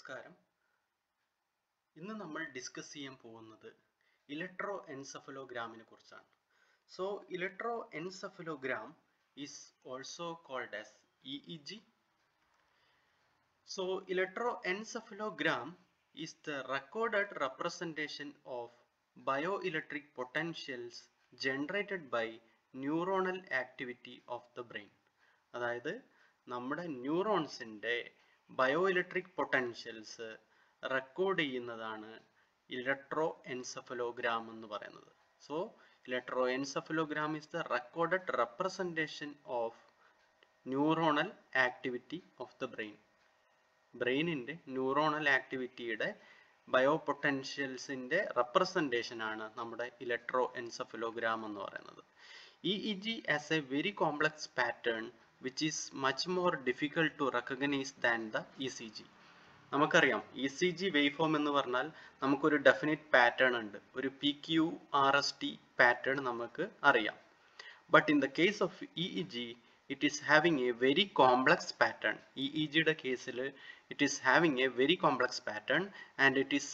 നമസ്കാരം. ഇന്ന് നമ്മൾ ഡിസ്കസ് ചെയ്യാൻ പോകുന്നത് ഇലക്ട്രോ എൻസെഫലോഗ്രാമിനെ കുറിച്ചാണ്. So electroencephalogram is also called as EEG. So electroencephalogram is the recorded representation of bioelectric potentials generated by neuronal activity of the brain. അതായത് നമ്മുടെ ന്യൂറോൺസിൻ്റെ ബയോഇലക്ട്രിക് പൊട്ടൻഷ്യൽസ് റെക്കോർഡ് ചെയ്യുന്നതാണ് ഇലക്ട്രോ എൻസെഫലോഗ്രാം എന്ന് പറയുന്നത്. So electroencephalogram is the recorded representation of neuronal activity of the brain. ബ്രെയിനിൻ്റെ neuronal ആക്ടിവിറ്റിയുടെ ബയോ പൊട്ടൻഷ്യൽസിൻ്റെ റെപ്രസെൻറ്റേഷൻ ആണ് നമ്മുടെ ഇലക്ട്രോ എൻസെഫലോഗ്രാം എന്ന് പറയുന്നത്. EEG has a very complex pattern which is much more difficult to recognize than the ECG. നമുക്കറിയാം ECG wave form എന്ന് പറഞ്ഞാൽ നമുക്കൊരു ഡെഫിനിറ്റ് പാറ്റേൺ ഉണ്ട്, ഒരു PQRST പാറ്റേൺ നമുക്ക് അറിയാം. But in the case of EEG it is having a very complex pattern. EEGയുടെ കേസിൽ it is having a very complex pattern and it is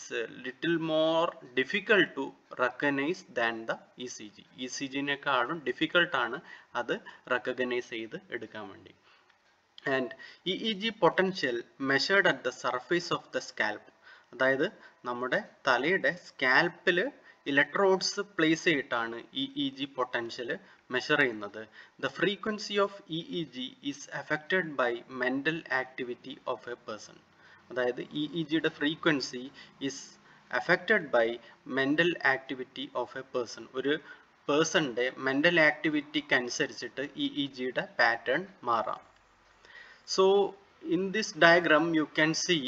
little more difficult to recognize than the ECG. ECGനേക്കാളും difficult ആണ് അത് recognise ചെയ്ത് എടുക്കാൻ വേണ്ടി. And EEG potential measured at the surface of the scalp. അതായത് നമ്മുടെ തലയുടെ സ്കാൽപ്പിൽ ഇലക്ട്രോഡ്സ് പ്ലേസ് ചെയ്തിട്ടാണ് EEG പൊട്ടൻഷ്യൽ മെഷർ ചെയ്യുന്നത്. The frequency of EEG is affected by mental activity of a person. അതായത് EEGയുടെ frequency is affected by mental activity of a person. ഒരു പേഴ്സണിൻ്റെ മെൻ്റൽ ആക്ടിവിറ്റിക്ക് അനുസരിച്ചിട്ട് EEGയുടെ പാറ്റേൺ മാറാം. So in this diagram you can see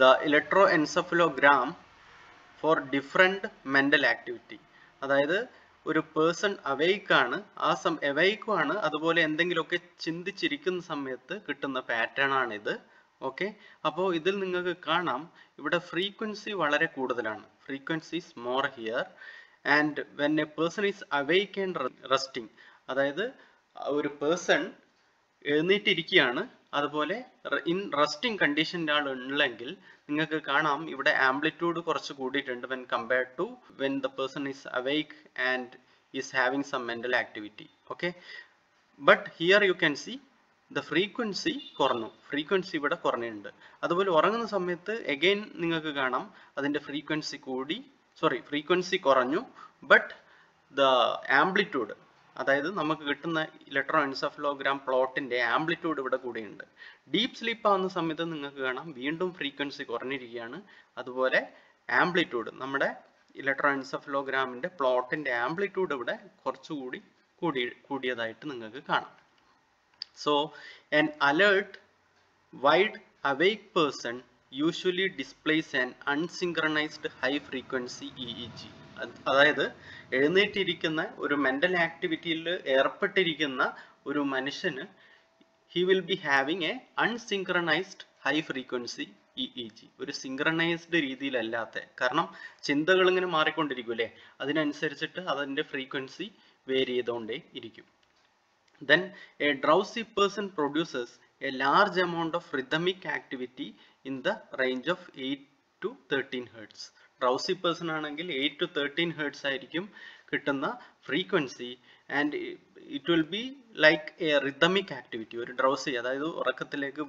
the electroencephalogram for different mental activity. അതായത് ഒരു പേഴ്സൺ അവൈക്കാണ്, അവൈക്കുമാണ്, അതുപോലെ എന്തെങ്കിലുമൊക്കെ ചിന്തിച്ചിരിക്കുന്ന സമയത്ത് കിട്ടുന്ന പാറ്റേൺ ആണിത്. ഓക്കെ, അപ്പോൾ ഇതിൽ നിങ്ങൾക്ക് കാണാം ഇവിടെ ഫ്രീക്വൻസി വളരെ കൂടുതലാണ്. Frequency is more here and when a person is awake and resting, അതായത് ഒരു പേഴ്സൺ എഴുന്നേറ്റിരിക്കുകയാണ്, അതുപോലെ ഇൻ റെസ്റ്റിംഗ് കണ്ടീഷൻ്റെ ആളുണ്ടെങ്കിൽ നിങ്ങൾക്ക് കാണാം ഇവിടെ ആംപ്ലിറ്റ്യൂഡ് കുറച്ച് കൂടിയിട്ടുണ്ട് when compared to when the person is awake and is having some mental activity. Okay, but here you can see the frequency കുറഞ്ഞു, frequency ഇവിടെ കുറഞ്ഞിട്ടുണ്ട്. അതുപോലെ ഉറങ്ങുന്ന സമയത്ത് എഗെയിൻ നിങ്ങൾക്ക് കാണാം അതിൻ്റെ ഫ്രീക്വൻസി കുറഞ്ഞു, ബട്ട് ദ ആംപ്ലിറ്റ്യൂഡ്, അതായത് നമുക്ക് കിട്ടുന്ന ഇലക്ട്രോ എൻസെഫലോഗ്രാം പ്ലോട്ടിൻ്റെ ആംപ്ലിറ്റ്യൂഡ് ഇവിടെ കൂടിയുണ്ട്. ഡീപ്പ് സ്ലീപ്പ് ആവുന്ന സമയത്ത് നിങ്ങൾക്ക് കാണാം വീണ്ടും ഫ്രീക്വൻസി കുറഞ്ഞിരിക്കുകയാണ്, അതുപോലെ ആംപ്ലിറ്റ്യൂഡ്, നമ്മുടെ ഇലക്ട്രോ എൻസെഫലോഗ്രാമിൻ്റെ പ്ലോട്ടിൻ്റെ ആംപ്ലിറ്റ്യൂഡ് ഇവിടെ കുറച്ചുകൂടി കൂടിയതായിട്ട് നിങ്ങൾക്ക് കാണാം. So an alert wide awake person usually displays an unsynchronized high frequency EEG. അതായത് എഴുന്നേറ്റിരിക്കുന്ന ഒരു മെൻ്റൽ ആക്ടിവിറ്റിയിൽ ഏർപ്പെട്ടിരിക്കുന്ന ഒരു മനുഷ്യന് he will be having a unsynchronized high frequency EEG. ഒരു സിങ്ക്രണൈസ്ഡ് രീതിയിലല്ലാത്ത, കാരണം ചിന്തകൾ ഇങ്ങനെ മാറിക്കൊണ്ടിരിക്കും, അതിനനുസരിച്ചിട്ട് അതിൻ്റെ ഫ്രീക്വൻസി വേരി ചെയ്തുകൊണ്ടേ ഇരിക്കും. Then a drowsy person produces a large amount of rhythmic activity in the range of 8 to 13 Hz. Drowsy person ആണെങ്കിൽ 8 to 13 Hz ആയിരിക്കും കിട്ടുന്ന frequency, and it will be like A rhythmic activity. ഒരു drowsy, അതായത് ഉറക്കത്തിലേക്ക്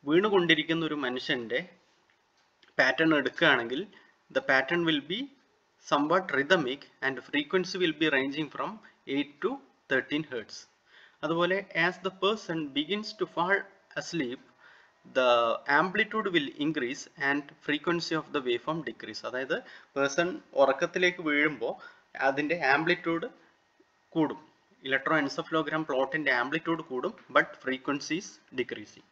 വീണുകൊണ്ടിരിക്കുന്ന ഒരു മനുഷ്യൻ്റെ pattern എടുക്കുകയാണെങ്കിൽ the pattern will be somewhat rhythmic and frequency will be ranging from 8 to 13 Hz. അതുപോലെ as the person begins to fall asleep, the amplitude will increase and frequency of the waveform decrease. അതായത് person ഉറക്കത്തിലേക്ക് വീഴുമ്പോൾ അതിൻ്റെ amplitude കൂടും, electroencephalogram പ്ലോട്ടിൻ്റെ amplitude കൂടും, but frequencies decreasing.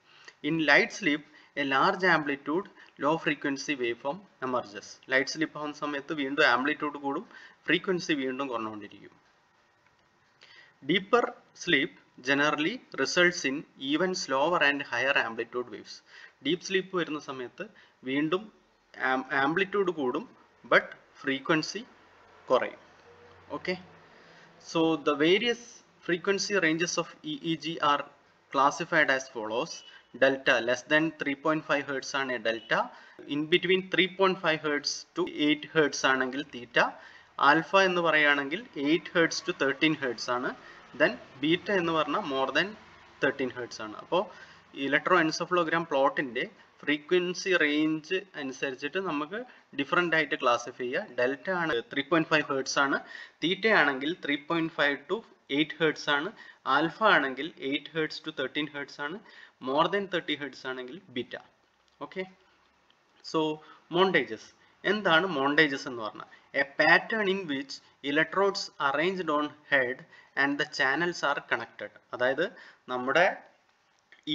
In light sleep a large amplitude low frequency waveform emerges. Light sleep ആവുന്ന സമയത്ത് വീണ്ടും ആംപ്ലിറ്റ്യൂഡ് കൂടും, ഫ്രീക്വൻസി വീണ്ടും കുറഞ്ഞുകൊണ്ടിരിക്കും. Deeper sleep generally results in even slower and higher amplitude waves. Deep sleep വരുന്ന സമയത്ത് വീണ്ടും amplitude കൂടും, ബട്ട് ഫ്രീക്വൻസി കുറയും. Okay, so the various frequency ranges of EEG are classified as follows. Delta less than 3.5 hertz ആണ് delta, in between 3.5 hertz to 8 hertz ആണെങ്കിൽ theta, alpha എന്ന് പറയുകയാണെങ്കിൽ 8 hertz to 13 hertz ആണ്, ദെൻ ബീറ്റ എന്ന് പറഞ്ഞാൽ more than 13 hertz ആണ്. അപ്പോൾ electroencephalogram പ്ലോട്ടിന്റെ ഫ്രീക്വൻസി റേഞ്ച് അനുസരിച്ചിട്ട് നമുക്ക് ഡിഫറെൻ്റ് ആയിട്ട് ക്ലാസിഫൈ ചെയ്യുക. ഡെൽറ്റ ആണ് 3.5 ഹെർട്സ് ആണ്, തീറ്റ ആണെങ്കിൽ 3.5 ടു 8 ഹെർട്സ് ആണ്, ആൽഫ ആണെങ്കിൽ 8 ഹെർട്സ് ടു 13 ഹെർട്സ് ആണ്, മോർ ദാൻ 30 ഹെർട്സ് ആണെങ്കിൽ ബീറ്റ. Okay, so montages. എന്താണ് മോണ്ടേജസ് എന്ന് പറഞ്ഞാൽ? A pattern in which electrodes arranged on head and the channels are connected. അതായത് നമ്മുടെ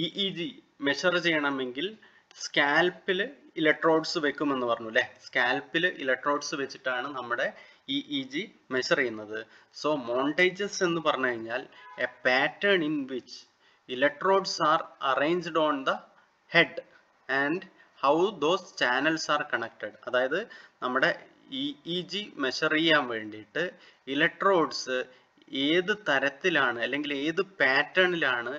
EEG മെഷർ ചെയ്യണമെങ്കിൽ സ്കാൽപ്പിൽ ഇലക്ട്രോഡ്സ് വെക്കുമെന്ന് പറഞ്ഞു അല്ലേ? സ്കാൽപ്പിൽ ഇലക്ട്രോഡ്സ് വെച്ചിട്ടാണ് നമ്മുടെ EEG മെഷർ ചെയ്യുന്നത്. സോ മോണ്ടേജസ് എന്ന് പറഞ്ഞു കഴിഞ്ഞാൽ A pattern in which electrodes R arranged on the head and how those channels are connected. അതായത് നമ്മുടെ EEG മെഷർ ചെയ്യാൻ വേണ്ടിയിട്ട് ഇലക്ട്രോഡ്സ് ഏത് തരത്തിലാണ് അല്ലെങ്കിൽ ഏത് പാറ്റേണിലാണ്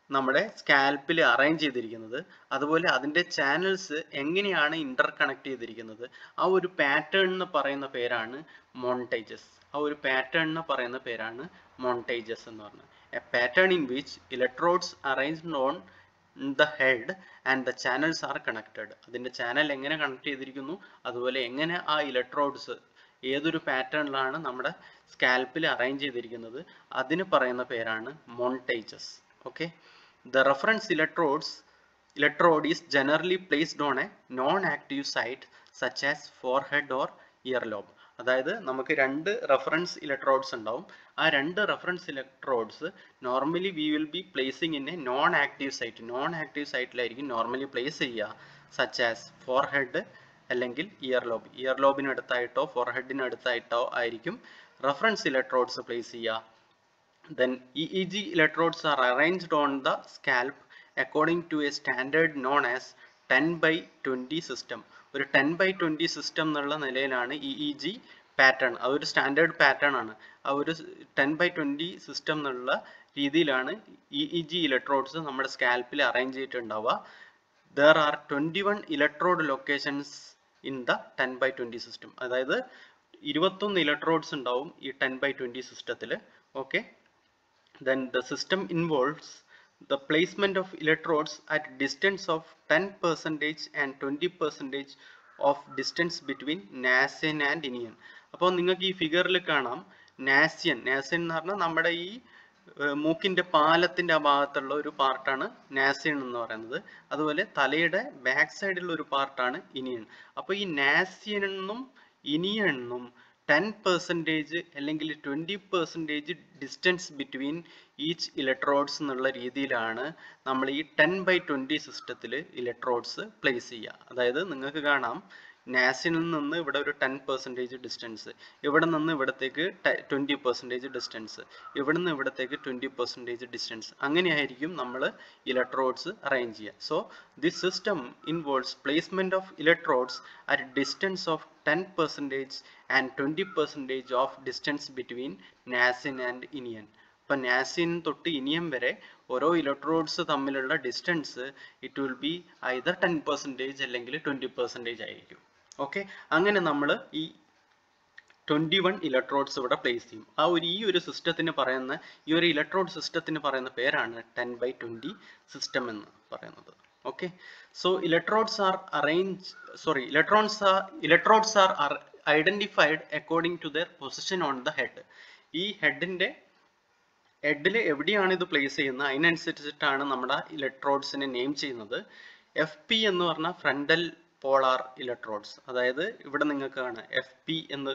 നമ്മുടെ സ്കാൽപ്പിൽ അറേഞ്ച് ചെയ്തിരിക്കുന്നത്, അതുപോലെ അതിൻ്റെ ചാനൽസ് എങ്ങനെയാണ് ഇന്റർ കണക്ട് ചെയ്തിരിക്കുന്നത്, ആ ഒരു പാറ്റേണിന് പറയുന്ന പേരാണ് മോണ്ടേജസ്. ആ ഒരു പാറ്റേണിന് പറയുന്ന പേരാണ് മോണ്ടേജസ് എന്ന് പറഞ്ഞത്. A pattern in which electrodes arranged on the head and the channels are connected. അതിൻ്റെ ചാനൽ എങ്ങനെ കണക്ട് ചെയ്തിരിക്കുന്നു, അതുപോലെ എങ്ങനെ ആ ഇലക്ട്രോഡ്സ് ഏതൊരു പാറ്റേണിലാണ് നമ്മുടെ സ്കാൽപ്പിൽ അറേഞ്ച് ചെയ്തിരിക്കുന്നത്, അതിന് പറയുന്ന പേരാണ് montages. Okay, the reference electrode is generally placed on a non-active site such as forehead or earlobe. അതായത് നമുക്ക് രണ്ട് റെഫറൻസ് ഇലക്ട്രോഡ്സ് ഉണ്ടാവും. ആ രണ്ട് reference electrodes normally we will be placing in a non active site. Non active സൈറ്റിലായിരിക്കും normally place ചെയ്യുക, such as forehead അല്ലെങ്കിൽ earlobe. ഇയർലോബിന് അടുത്തായിട്ടോ ഫോർഹെഡിന് അടുത്തായിട്ടോ ആയിരിക്കും റെഫറൻസ് ഇലക്ട്രോഡ്സ് പ്ലേസ് ചെയ്യുക. Then EEG electrodes are arranged on the scalp according to a standard known as 10/20 system. ഒരു 10/20 സിസ്റ്റം എന്നുള്ള നിലയിലാണ് EEG പാറ്റേൺ. അതൊരു സ്റ്റാൻഡേർഡ് പാറ്റേൺ ആണ്. ആ ഒരു 10/20 സിസ്റ്റം എന്നുള്ള രീതിയിലാണ് EEG ഇലക്ട്രോഡ്സ് നമ്മുടെ സ്കാൽപ്പിൽ arrange ചെയ്തിട്ടുണ്ടാവുക. There are 21 electrode locations in the 10/20 system. അതായത് 21 ഇലക്ട്രോഡ്സ് ഉണ്ടാവും ഈ 10/20 സിസ്റ്റത്തിൽ. Okay, then the system involves the placement of electrodes at distance of 10% and 20% of distance between nascent and inion. അപ്പോൾ നിങ്ങൾക്ക് ഈ ഫിഗറിൽ കാണാം നാസിയൻ. നാസിയൻ എന്ന് പറഞ്ഞാൽ നമ്മുടെ ഈ മൂക്കിന്റെ പാലത്തിന്റെ ആ ഭാഗത്തുള്ള ഒരു പാർട്ടാണ് നാസിയൻ എന്ന് പറയുന്നത്. അതുപോലെ തലയുടെ ബാക്ക് സൈഡിലുള്ള ഒരു പാർട്ടാണ് ഇനിയൻ. അപ്പോൾ ഈ നാസിയനും ഇനിയനും 10% അല്ലെങ്കിൽ 20% ഡിസ്റ്റൻസ് ബിറ്റ്വീൻ ഈച്ച് ഇലക്ട്രോഡ്സ് എന്നുള്ള രീതിയിലാണ് നമ്മൾ ഈ 10/20 സിസ്റ്റത്തിൽ ഇലക്ട്രോഡ്സ് പ്ലേസ് ചെയ്യുക. അതായത് നിങ്ങൾക്ക് കാണാം നാസിനിൽ നിന്ന് ഇവിടെ ഒരു 10% ഡിസ്റ്റൻസ്, ഇവിടെ നിന്ന് ഇവിടത്തേക്ക് 20% ഡിസ്റ്റൻസ്, ഇവിടെ നിന്ന് ഇവിടത്തേക്ക് 20% ഡിസ്റ്റൻസ്. അങ്ങനെയായിരിക്കും നമ്മൾ ഇലക്ട്രോഡ്സ് അറേഞ്ച് ചെയ്യുക. So this system involves placement of electrodes at distance of 10% and 20% of distance between nasion and inion. ഇപ്പം നാസിൻ തൊട്ട് ഇനിയൻ വരെ ഓരോ ഇലക്ട്രോഡ്സ് തമ്മിലുള്ള distance it will be either 10% അല്ലെങ്കിൽ 20% ആയിരിക്കും. ഓക്കെ, അങ്ങനെ നമ്മൾ ഈ 21 ഇലക്ട്രോഡ്സ് ഇവിടെ പ്ലേസ് ചെയ്യും. ഈ ഒരു സിസ്റ്റത്തിന് പറയുന്ന ഈ ഒരു ഇലക്ട്രോഡ് സിസ്റ്റത്തിന് പറയുന്ന പേരാണ് 10/20 സിസ്റ്റം എന്ന് പറയുന്നത്. Okay, so electrodes are identified according to their position on the head. ഈ ഹെഡിൽ എവിടെയാണ് ഇത് പ്ലേസ് ചെയ്യുന്നത് അതിനനുസരിച്ചിട്ടാണ് നമ്മുടെ ഇലക്ട്രോഡ്സിനെ നെയിം ചെയ്യുന്നത്. FP എന്ന് പറഞ്ഞാൽ ഫ്രണ്ടൽ പോളാർ ഇലക്ട്രോഡ്സ്. അതായത് ഇവിടെ നിങ്ങൾക്ക് കാണാം FP എന്ന്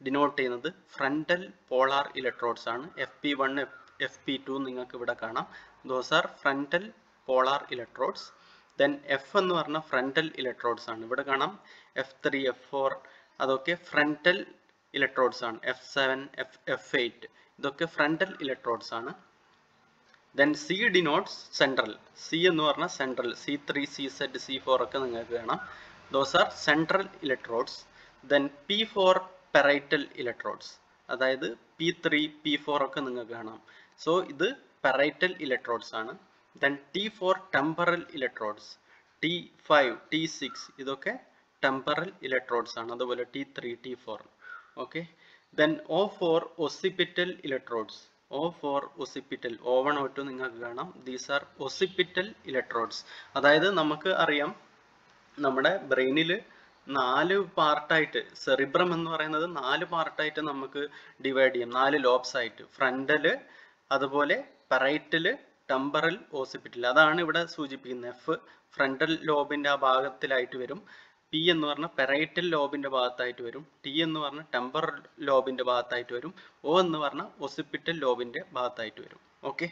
ഡിനോട്ട് ചെയ്യുന്നത് ഫ്രണ്ടൽ പോളാർ ഇലക്ട്രോഡ്സ് ആണ്. FP1 FP2 നിങ്ങൾക്ക് ഇവിടെ കാണാം. Those are frontal polar electrodes. Then F എന്ന് പറഞ്ഞാൽ ഫ്രണ്ടൽ ഇലക്ട്രോഡ്സ് ആണ്. ഇവിടെ കാണാം F3 F4 അതൊക്കെ ഫ്രണ്ടൽ ഇലക്ട്രോഡ്സ് ആണ്. F7 F8 ഇതൊക്കെ ഫ്രണ്ടൽ ഇലക്ട്രോഡ്സ് ആണ്. Then C denotes central. C എന്ന് പറഞ്ഞാൽ സെൻട്രൽ. C3 CZ C4 ഒക്കെ നിങ്ങൾക്ക് കാണാം. Those are central electrodes. Then P4 parietal electrodes. അതായത് P3 P4 ഒക്കെ നിങ്ങൾക്ക് കാണാം. സോ ഇത് പെറൈറ്റൽ ഇലക്ട്രോഡ്സ് ആണ്. Then T for temporal electrodes. T5, T6 ഇതൊക്കെ temporal electrodes ആണ്. അതുപോലെ T3, T4. Okay. Then O for occipital electrodes. O for occipital. O1, O2 നിങ്ങൾക്ക് കാണാം. These are occipital electrodes. അതായത് നമുക്ക് അറിയാം നമ്മുടെ ബ്രെയിനിൽ 4 പാർട്ടായിട്ട്, സെറിബ്രം എന്ന് പറയുന്നത് 4 പാർട്ടായിട്ട് നമുക്ക് ഡിവൈഡ് ചെയ്യാം, 4 ലോബ്സ് ആയിട്ട്. ഫ്രണ്ടല്, അതുപോലെ പെറൈറ്റല്, ടെമ്പറൽ, ഓസിപ്പിറ്റൽ. അതാണ് ഇവിടെ സൂചിപ്പിക്കുന്നത്. എഫ് ഫ്രണ്ടൽ ലോബിന്റെ ആ ഭാഗത്തിലായിട്ട് വരും, പി എന്ന് പറഞ്ഞ പെറൈറ്റൽ ലോബിന്റെ ഭാഗത്തായിട്ട് വരും, ടി എന്ന് പറഞ്ഞ ടെമ്പറൽ ലോബിന്റെ ഭാഗത്തായിട്ട് വരും, ഒ എന്ന് പറഞ്ഞ ഒസിപ്പിറ്റൽ ലോബിന്റെ ഭാഗത്തായിട്ട് വരും. Okay.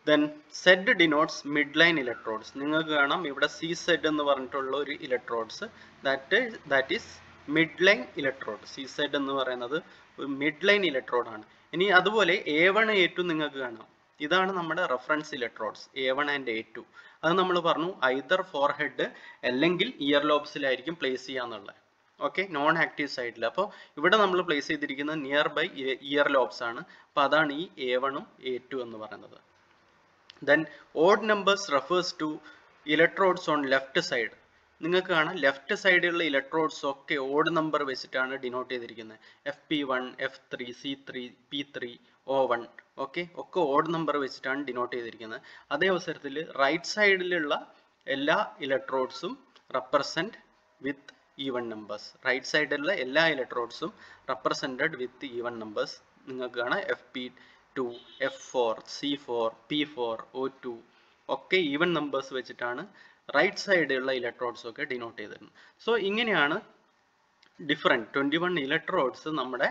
Then Z denotes midline electrodes. നിങ്ങൾക്ക് കാണാം ഇവിടെ CZ എന്ന് പറഞ്ഞിട്ടുള്ള ഒരു electrodes, that is midline electrode. CZ എന്ന് പറയുന്നത് ഒരു midline electrode ആണ്. ഇനി അതുപോലെ A1 A2 നിങ്ങൾക്ക് കാണാം. ഇതാണ് നമ്മുടെ reference electrodes A1 and A2. അത് നമ്മൾ പറഞ്ഞു ഐദർ ഫോർഹെഡ് അല്ലെങ്കിൽ ഇയർ ലോബ്സിലായിരിക്കും പ്ലേസ് ചെയ്യാന്നുള്ളത്. ഓക്കെ, നോൺ ആക്റ്റീവ് സൈഡിൽ. അപ്പോൾ ഇവിടെ നമ്മൾ പ്ലേസ് ചെയ്തിരിക്കുന്നത് നിയർ ബൈ ഇയർ ലോബ്സ് ആണ്. അപ്പോൾ അതാണ് ഈ A1 ഉം A2 എന്ന് പറയുന്നത്. Then odd numbers refers to electrodes on left side. നിങ്ങൾക്ക് കാണാം ലെഫ്റ്റ് സൈഡിലുള്ള ഇലക്ട്രോഡ്സ് ഒക്കെ ഓഡ് നമ്പർ വെച്ചിട്ടാണ് ഡിനോട്ട് ചെയ്തിരിക്കുന്നത്. FP1, F3, C3, P3, O1. Okay, ഒക്കെ ഓഡ് നമ്പർ വെച്ചിട്ടാണ് ഡിനോട്ട് ചെയ്തിരിക്കുന്നത്. അതേ അവസരത്തിൽ റൈറ്റ് സൈഡിലുള്ള എല്ലാ ഇലക്ട്രോഡ്സും റെപ്രസെന്റ് വിത്ത് ഈവൻ നമ്പേഴ്സ്. റൈറ്റ് സൈഡിലുള്ള എല്ലാ ഇലക്ട്രോഡ്സും റെപ്രസെന്റഡ് വിത്ത് ഈവൻ നമ്പേഴ്സ്. നിങ്ങൾക്ക് കാണാം FP2, F4, C4, P4, O2 ഒക്കെ ഈവൻ നമ്പേഴ്സ് വെച്ചിട്ടാണ് റൈറ്റ് സൈഡിലുള്ള ഇലക്ട്രോഡ്സ് ഒക്കെ ഡിനോട്ട് ചെയ്തിരുന്നത്. സോ ഇങ്ങനെയാണ് ഡിഫറെൻറ്റ് 21 ഇലക്ട്രോഡ്സ് നമ്മുടെ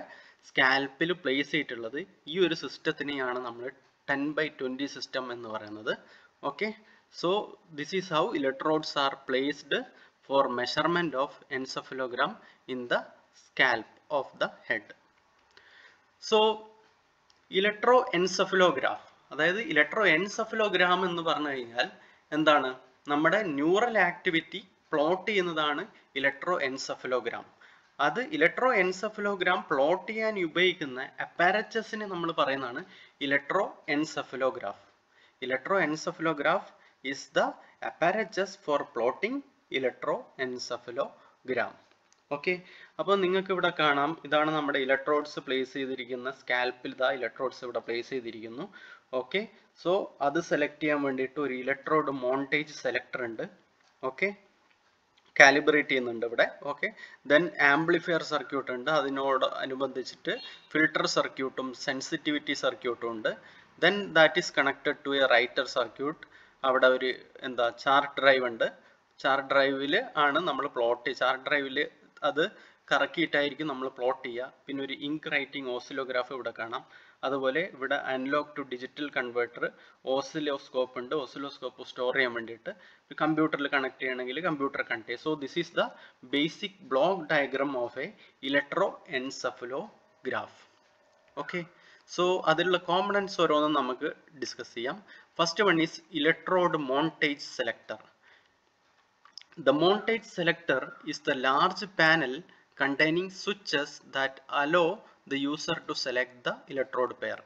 സ്കാൽപ്പിൽ പ്ലേസ് ചെയ്തിട്ടുള്ളത്. ഈ ഒരു സിസ്റ്റത്തിനെയാണ് നമ്മൾ 10/20 സിസ്റ്റം എന്ന് പറയുന്നത്. Okay, so this is how electrodes are placed for measurement of encephalogram in the scalp of the head. So electroencephalograph, അതായത് ഇലക്ട്രോ എൻസെഫലോഗ്രാം എന്ന് പറഞ്ഞു കഴിഞ്ഞാൽ എന്താണ്? നമ്മുടെ ന്യൂറൽ ആക്ടിവിറ്റി പ്ലോട്ട് ചെയ്യുന്നതാണ് ഇലക്ട്രോ എൻസെഫലോഗ്രാം. അത് ഇലക്ട്രോ എൻസെഫലോഗ്രാം പ്ലോട്ട് ചെയ്യാൻ ഉപയോഗിക്കുന്ന അപ്പാരറ്റസിനെ നമ്മൾ പറയുന്നതാണ് electroencephalograph. Electroencephalograph is the apparatus for plotting electroencephalogram. Okay, അപ്പോൾ നിങ്ങൾക്ക് ഇവിടെ കാണാം ഇതാണ് നമ്മുടെ ഇലക്ട്രോഡ്സ് പ്ലേസ് ചെയ്തിരിക്കുന്ന സ്കാൽപ്പിൽ. ഇതാ ഇലക്ട്രോഡ്സ് ഇവിടെ പ്ലേസ് ചെയ്തിരിക്കുന്നു. ഓക്കെ, സോ അത് സെലക്ട് ചെയ്യാൻ വേണ്ടിയിട്ട് ഒരു ഇലക്ട്രോഡ് മോണ്ടേജ് സെലക്ടർ ഉണ്ട്. ഓക്കെ, കാലിബ്രേറ്റ് ചെയ്യുന്നുണ്ട് ഇവിടെ. ഓക്കെ, ദെൻ ആംപ്ലിഫയർ സർക്യൂട്ട് ഉണ്ട്, അതിനോട് അനുബന്ധിച്ചിട്ട് ഫിൽട്ടർ സർക്യൂട്ടും സെൻസിറ്റിവിറ്റി സർക്യൂട്ടും ഉണ്ട്. Then that is connected to a writer circuit. അവിടെ ഒരു ചാർട്ട് ഡ്രൈവ് ഉണ്ട്. ചാർട്ട് ഡ്രൈവിൽ ആണ് നമ്മൾ ചാർട്ട് ഡ്രൈവിൽ അത് കറക്കിയിട്ടായിരിക്കും നമ്മൾ പ്ലോട്ട് ചെയ്യുക. പിന്നെ ഒരു ഇങ്ക് റൈറ്റിംഗ് ഓസിലോഗ്രാഫ് ഇവിടെ കാണാം. അതുപോലെ ഇവിടെ analog to digital converter, oscilloscope ഉണ്ട്. ഓസിലോസ്കോപ്പ് സ്റ്റോർ ചെയ്യാൻ വേണ്ടിയിട്ട് കമ്പ്യൂട്ടറിൽ കണക്ട് ചെയ്യണമെങ്കിൽ കമ്പ്യൂട്ടർ കണക്ട് ചെയ്യും. So this is the basic block diagram of a electroencephalograph. Okay, so അതിലുള്ള കോമ്പണൻസ് ഓരോന്നും നമുക്ക് ഡിസ്കസ് ചെയ്യാം. First one is electrode montage selector. The montage selector is the large panel containing switches that allow the user to select the electrode pair.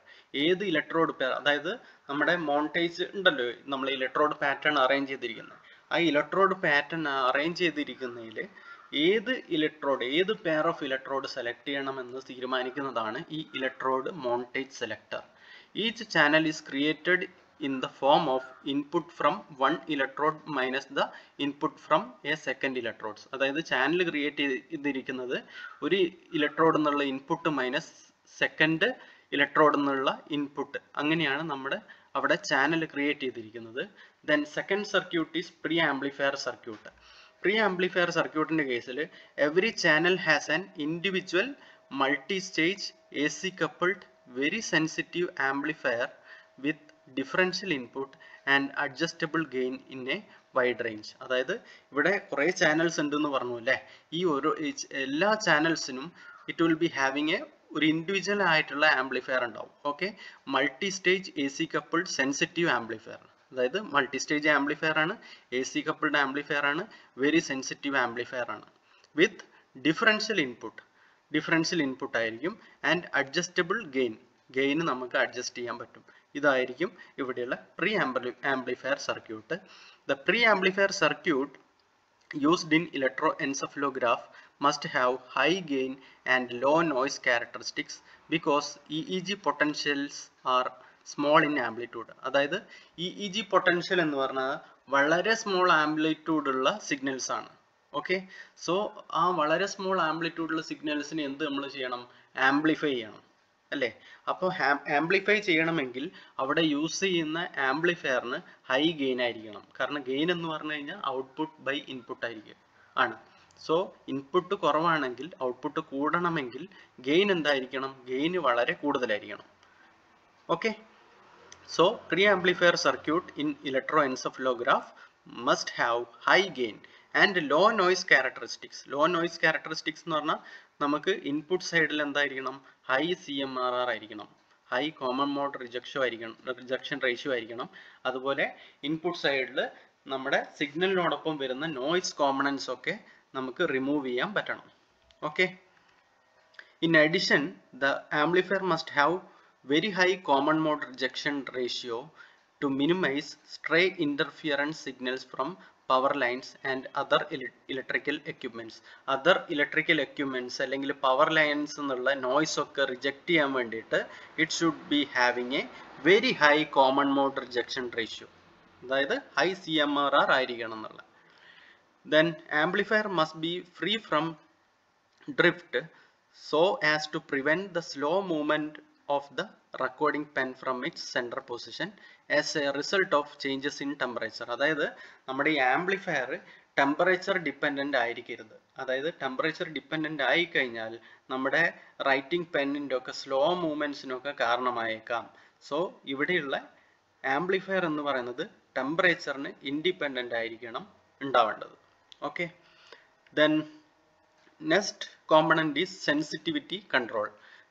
ഏത് electrode pair, അതായത് നമ്മുടെ montage ഉണ്ടല്ലോ, നമ്മൾ electrode pattern arrange ചെയ്തിരിക്കുന്നത്. ആ electrode pattern arrange ചെയ്തിരിക്കുന്നതിൽ ഏത് electrode, ഏത് pair of electrode select ചെയ്യണമെന്ന് തീരുമാനിക്കുന്നതാണ് ഈ electrode montage selector. Each channel is created in the form of input from one electrode minus the input from a second electrodes. അതായത് channel create ചെയ്തിരിക്കുന്നത് ഒരു electrode എന്നുള്ള input minus second electrode എന്നുള്ള input. അങ്ങനെയാണ് നമ്മുടെ അവിടെ ചാനൽ ക്രിയേറ്റ് ചെയ്തിരിക്കുന്നത്. Then second circuit is pre amplifier circuit. Pre amplifier സർക്യൂട്ടിന്റെ കേസിൽ every channel has an individual multi stage AC coupled very sensitive amplifier with differential input and adjustable gain in a wide range. അതായത് ഇവിടെ കുറേ channels ഉണ്ടെന്ന് പറഞ്ഞു അല്ലേ. ഈ ഓരോ എല്ലാ ചാനൽസിനും ഇറ്റ് വിൽ ബി ഹാവിങ് ഒരു ഇൻഡിവിജ്വൽ ആയിട്ടുള്ള ആംപ്ലിഫയർ ഉണ്ടാവും. Okay, multi stage AC coupled sensitive amplifier. അതായത് മൾട്ടി സ്റ്റേജ് ആംപ്ലിഫയർ ആണ്, AC coupled ആംപ്ലിഫയർ ആണ്, വെരി സെൻസിറ്റീവ് ആംപ്ലിഫയർ ആണ്, വിത്ത് ഡിഫറൻഷ്യൽ ഇൻപുട്ട് ആയിരിക്കും. ആൻഡ് അഡ്ജസ്റ്റബിൾ ഗെയിൻ നമുക്ക് അഡ്ജസ്റ്റ് ചെയ്യാൻ പറ്റും. ഇതായിരിക്കും ഇവിടെയുള്ള pre amplifier circuit. The pre amplifier circuit used in electroencephalograph must have high gain and low noise characteristics because EEG potentials are small in amplitude. അതായത് EEG potential എന്ന് പറഞ്ഞാൽ വളരെ small amplitude ഉള്ള സിഗ്നൽസ് ആണ്. ഓക്കെ, സോ ആ വളരെ small amplitude ഉള്ള സിഗ്നൽസിന് എന്ത് നമ്മൾ ചെയ്യണം? ആംപ്ലിഫൈ ചെയ്യണം അല്ലേ? അപ്പോൾ ആംപ്ലിഫൈ ചെയ്യണമെങ്കിൽ അവിടെ യൂസ് ചെയ്യുന്ന ആംപ്ലിഫയറിന് ഹൈ ഗെയിൻ ആയിരിക്കണം. കാരണം ഗെയിൻ എന്ന് പറഞ്ഞു കഴിഞ്ഞാൽ ഔട്ട്പുട്ട് ബൈ ഇൻപുട്ട് ആയിരിക്കും ആണ്. സോ ഇൻപുട്ട് കുറവാണെങ്കിൽ ഔട്ട്പുട്ട് കൂടണമെങ്കിൽ ഗെയിൻ എന്തായിരിക്കണം? ഗെയിൻ വളരെ കൂടുതലായിരിക്കണം. Okay, so pre amplifier circuit in electroencephalograph must have high gain and low noise characteristics. Low noise characteristics എന്ന് പറഞ്ഞാൽ നമുക്ക് ഇൻപുട്ട് സൈഡിൽ എന്തായിരിക്കണം? ഹൈ CMRR ആയിരിക്കണം, high common mode rejection ratio ആയിരിക്കണം. അതുപോലെ ഇൻപുട്ട് സൈഡിൽ നമ്മുടെ സിഗ്നലിനോടൊപ്പം വരുന്ന നോയ്സ് കോമ്പണൻസ് ഒക്കെ നമുക്ക് റിമൂവ് ചെയ്യാൻ പറ്റണം. Okay, in addition the amplifier must have very high common mode rejection ratio to minimize stray interference signals from power lines and other electrical equipments. Other electrical equipments അല്ലെങ്കിൽ power lines എന്നുള്ള noise ഒക്കെ reject ചെയ്യാൻ വേണ്ടിയിട്ട് it should be having a very high common mode rejection ratio, അതായത് high CMRR ആയിരിക്കണം എന്നുള്ള. Then amplifier must be free from drift so as to prevent the slow movement of the recording pen from its center position as a result of changes in temperature. അതായത് നമ്മുടെ ഈ amplifier temperature dependent ആയിരിക്കരുത്. അതായത് temperature dependent ആയി കഴിഞ്ഞാൽ നമ്മുടെ writing പെന്നിൻ്റെ ഒക്കെ slow മൂവ്മെൻറ്റ്സിനൊക്കെ കാരണമായേക്കാം. സോ ഇവിടെയുള്ള ആംപ്ലിഫയർ എന്ന് പറയുന്നത് ടെമ്പറേച്ചറിന് ഇൻഡിപെൻഡൻ്റ് ആയിരിക്കണം ഉണ്ടാവേണ്ടത്. Okay, then next component is sensitivity control.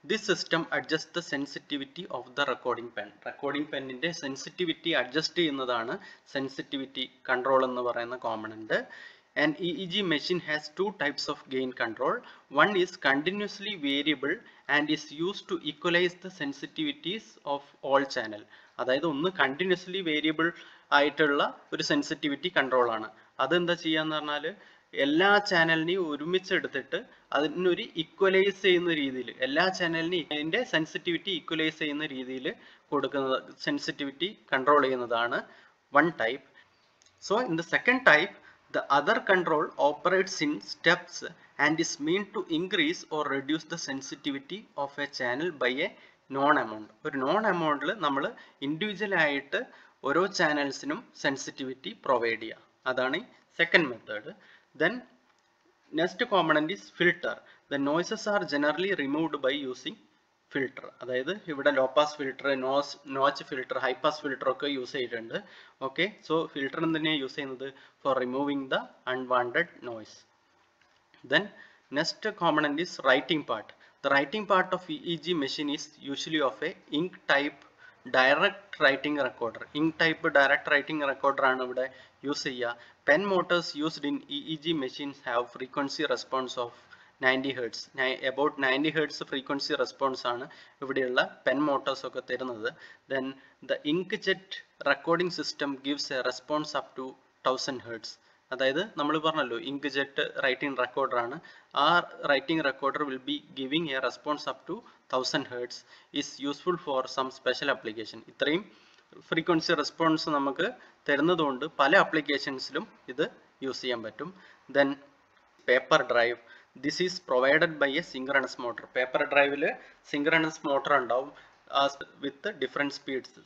This system adjusts the sensitivity of the recording pen. Recording pen ന്റെ sensitivity adjust ചെയ്യുന്നതാണ് sensitivity control എന്ന് പറയുന്ന component. An EEG machine has two types of gain control. One is continuously variable and is used to equalize the sensitivities of all channel. അതായത് ഒന്ന് continuously variable ആയിട്ടുള്ള ഒരു sensitivity control ആണ്. അതെന്താ ചെയ്യാന്ന് പറഞ്ഞാൽ എല്ലാ ചാനലിനെയും ഒരുമിച്ച് എടുത്തിട്ട് അതിനൊരു ഇക്വലൈസ് ചെയ്യുന്ന രീതിയിൽ, എല്ലാ ചാനലിനെയും അതിൻ്റെ സെൻസിറ്റിവിറ്റി ഇക്വലൈസ് ചെയ്യുന്ന രീതിയിൽ കൊടുക്കുന്നത്, സെൻസിറ്റിവിറ്റി കൺട്രോൾ ചെയ്യുന്നതാണ് one type. So in the second type the other control operates in steps and is mean to increase or reduce the sensitivity of a channel by a known amount. ഒരു known എമൗണ്ടിൽ നമ്മൾ ഇൻഡിവിജ്വലായിട്ട് ഓരോ ചാനൽസിനും sensitivity provide ചെയ്യുക. അതാണ് second method. Then next component is filter. The noises are generally removed by using filter. അതായത് ഇവിടെ low pass filter, notch filter, high pass filter ഒക്കെ യൂസ് ചെയ്തിട്ടുണ്ട്. ഓക്കെ, സോ ഫിൽട്ടർ തന്നെയാണ് യൂസ് ചെയ്യുന്നത് for removing the unwanted noise. Then next component is writing part. The writing part of EEG machine is usually of a ink type direct writing recorder. Ink type direct writing recorder ആണ് ഇവിടെ use ചെയ്യുക. Pen motors used in EEG machines have frequency response of 90 Hz. About 90 Hz frequency response ആണ് ഇവിടെയുള്ള pen Motors ഒക്കെ തരുന്നത്. Then the inkjet recording system gives a response up to 1000 Hz. അതായത് നമ്മൾ പറഞ്ഞല്ലോ ഇങ്ക്ജെറ്റ് റൈറ്റിംഗ് റെക്കോർഡർ ആണ്. ആ writing recorder will be giving a response up to 1000 Hz. Is useful for some special application. ഇത്രയും frequency response നമുക്ക് തരുന്നതുകൊണ്ട് പല ആപ്ലിക്കേഷൻസിലും ഇത് യൂസ് ചെയ്യാൻ പറ്റും. Then paper drive. This is provided by a synchronous motor. Paper ഡ്രൈവിൽ സിങ്ക്രണസ് മോട്ടർ ഉണ്ടാവും with different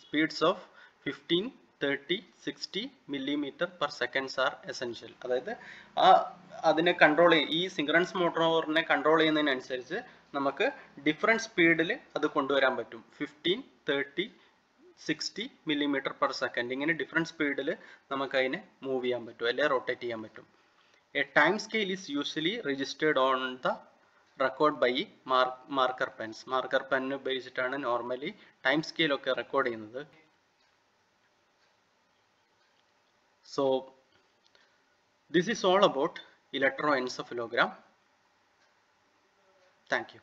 speeds of 15, 30, 60 mm/s are essential. അതായത് അതിനെ കൺട്രോൾ ഈ സിങ്ക്രണസ് മോട്ടോറിനെ കൺട്രോൾ ചെയ്യുന്നതിനനുസരിച്ച് നമുക്ക് ഡിഫറെൻറ്റ് സ്പീഡിൽ അത് കൊണ്ടുവരാൻ പറ്റും. 15, 30, 60 mm/s ഇങ്ങനെ ഡിഫറെൻറ്റ് സ്പീഡിൽ നമുക്ക് അതിനെ മൂവ് ചെയ്യാൻ പറ്റും, അല്ലെങ്കിൽ റൊട്ടേറ്റ് ചെയ്യാൻ പറ്റും. A time scale is usually registered on the record by marker pens. Marker pen ഉപയോഗിച്ചിട്ടാണ് നോർമലി ടൈം സ്കെയിൽ ഒക്കെ റെക്കോർഡ് ചെയ്യുന്നത്. So this is all about electroencephalogram. Thank you.